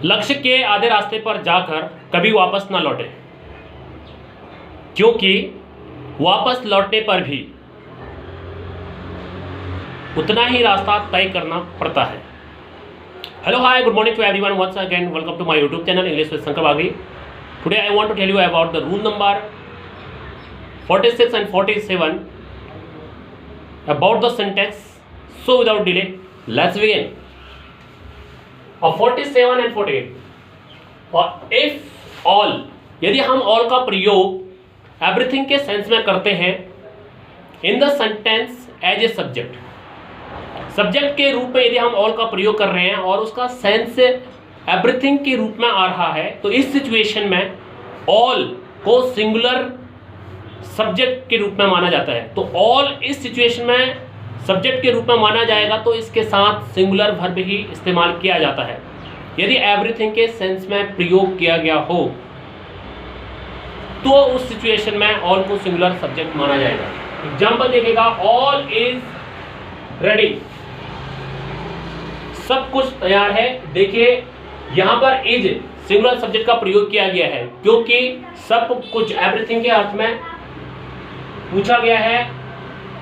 लक्ष्य के आधे रास्ते पर जाकर कभी वापस ना लौटे, क्योंकि वापस लौटने पर भी उतना ही रास्ता तय करना पड़ता है। Hello hi, good morning to everyone, once again welcome to my YouTube channel English with Shankar Bagdi. Today I want to tell you about the rule number 46 and 47 about the sentence. So without delay, let's begin. 47 and 48. और if all, यदि हम all का प्रयोग everything के sense में करते हैं in the sentence as a subject, subject के रूप में यदि हम all का प्रयोग कर रहे हैं और उसका सेंस एवरीथिंग के रूप में आ रहा है, तो इस सिचुएशन में all को सिंगुलर सब्जेक्ट के रूप में माना जाता है। तो all इस सिचुएशन में सब्जेक्ट के रूप में माना जाएगा, तो इसके साथ सिंगुलर वर्ब ही इस्तेमाल किया जाता है। यदि एवरीथिंग के सेंस में प्रयोग किया गया हो तो उस सिचुएशन में ऑल को सिंगुलर सब्जेक्ट माना जाएगा। एग्जांपल देखिएगा, ऑल इज रेडी, सब कुछ तैयार है। देखिए यहां पर इज सिंगुलर सब्जेक्ट का प्रयोग किया गया है, क्योंकि सब कुछ एवरीथिंग के अर्थ में पूछा गया है।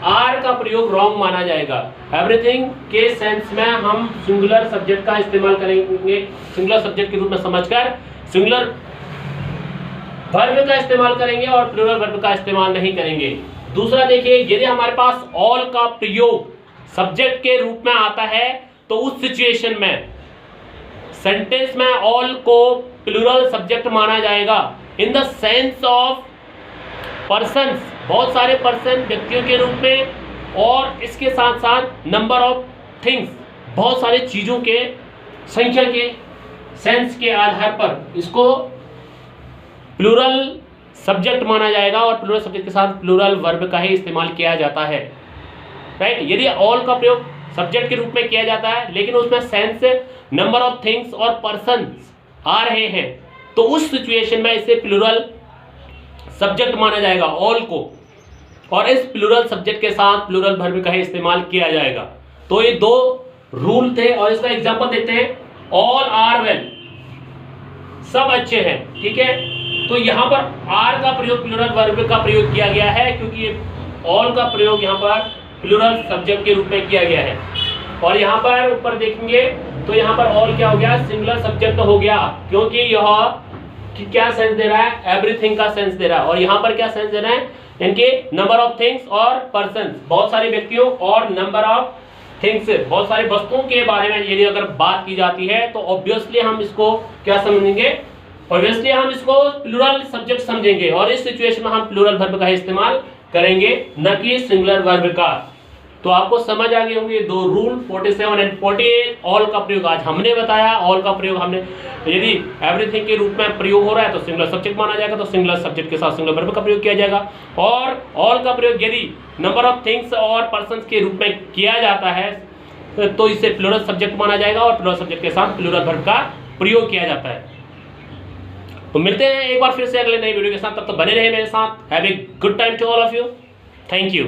आर का प्रयोग रॉन्ग माना जाएगा। एवरीथिंग के सेंस में हम सिंगुलर सब्जेक्ट का इस्तेमाल करेंगे, सिंगुलर सब्जेक्ट के रूप में समझकर सिंगुलर वर्ब का इस्तेमाल करेंगे और प्लूरल वर्ब का इस्तेमाल नहीं करेंगे। दूसरा देखिए, यदि हमारे पास ऑल का प्रयोग सब्जेक्ट के रूप में आता है तो उस सिचुएशन में सेंटेंस में ऑल को प्लूरल सब्जेक्ट माना जाएगा in the sense of persons, बहुत सारे पर्सन व्यक्तियों के रूप में, और इसके साथ साथ नंबर ऑफ थिंग्स, बहुत सारे चीज़ों के संख्या के सेंस के आधार पर इसको प्लूरल सब्जेक्ट माना जाएगा और प्लूरल सब्जेक्ट के साथ प्लूरल वर्ब का ही इस्तेमाल किया जाता है। राइट, यदि ऑल का प्रयोग सब्जेक्ट के रूप में किया जाता है लेकिन उसमें सेंस नंबर ऑफ थिंग्स और पर्सन्स आ रहे हैं, तो उस सिचुएशन में इसे प्लूरल सब्जेक्ट माना जाएगा ऑल को, और इस प्लूरल सब्जेक्ट के साथ प्लूरल वर्ब का ही इस्तेमाल किया जाएगा। तो ये दो रूल थे और इसका एग्जांपल देते हैं। ऑल आर वेल, सब अच्छे हैं, ठीक है। तो यहाँ पर आर का प्रयोग प्लूरल वर्ब का प्रयोग किया गया है, क्योंकि ऑल का प्रयोग यहाँ पर प्लूरल सब्जेक्ट के रूप में किया गया है। और यहाँ पर ऊपर देखेंगे तो यहाँ पर ऑल क्या हो गया, सिंगुलर सब्जेक्ट हो गया, क्योंकि यह क्या सेंस दे रहा है, एवरीथिंग का सेंस दे रहा है। और यहाँ पर क्या सेंस दे रहा है, इनके नंबर ऑफ थिंग्स और पर्सन्स, बहुत सारे व्यक्तियों, और नंबर ऑफ थिंग्स, बहुत सारी वस्तुओं के बारे में यदि अगर बात की जाती है तो ऑब्वियसली हम इसको क्या समझेंगे, ऑब्वियसली हम इसको प्लूरल सब्जेक्ट समझेंगे, और इस सिचुएशन में हम प्लूरल वर्ब का इस्तेमाल करेंगे, न कि सिंगुलर वर्ब का। तो आपको समझ आ गए होंगे दो रूल 47 एंड 48। ऑल का प्रयोग आज हमने बताया। ऑल का प्रयोग हमने, यदि एवरीथिंग के रूप में प्रयोग हो रहा है तो सिंगुलर सब्जेक्ट माना जाएगा, तो सिंगुलर सब्जेक्ट के साथ सिंगुलर वर्ब का प्रयोग किया जाएगा। और ऑल का प्रयोग यदि नंबर ऑफ थिंग्स और पर्सन्स के रूप में किया जाता है तो इसे प्लूरल सब्जेक्ट माना जाएगा और प्लूरल सब्जेक्ट के साथ प्लूरल वर्ब का प्रयोग किया जाता है। तो मिलते हैं एक बार फिर से अगले नई वीडियो के साथ, तब तक बने रहे मेरे साथ। Have a good time to all of you. Thank you.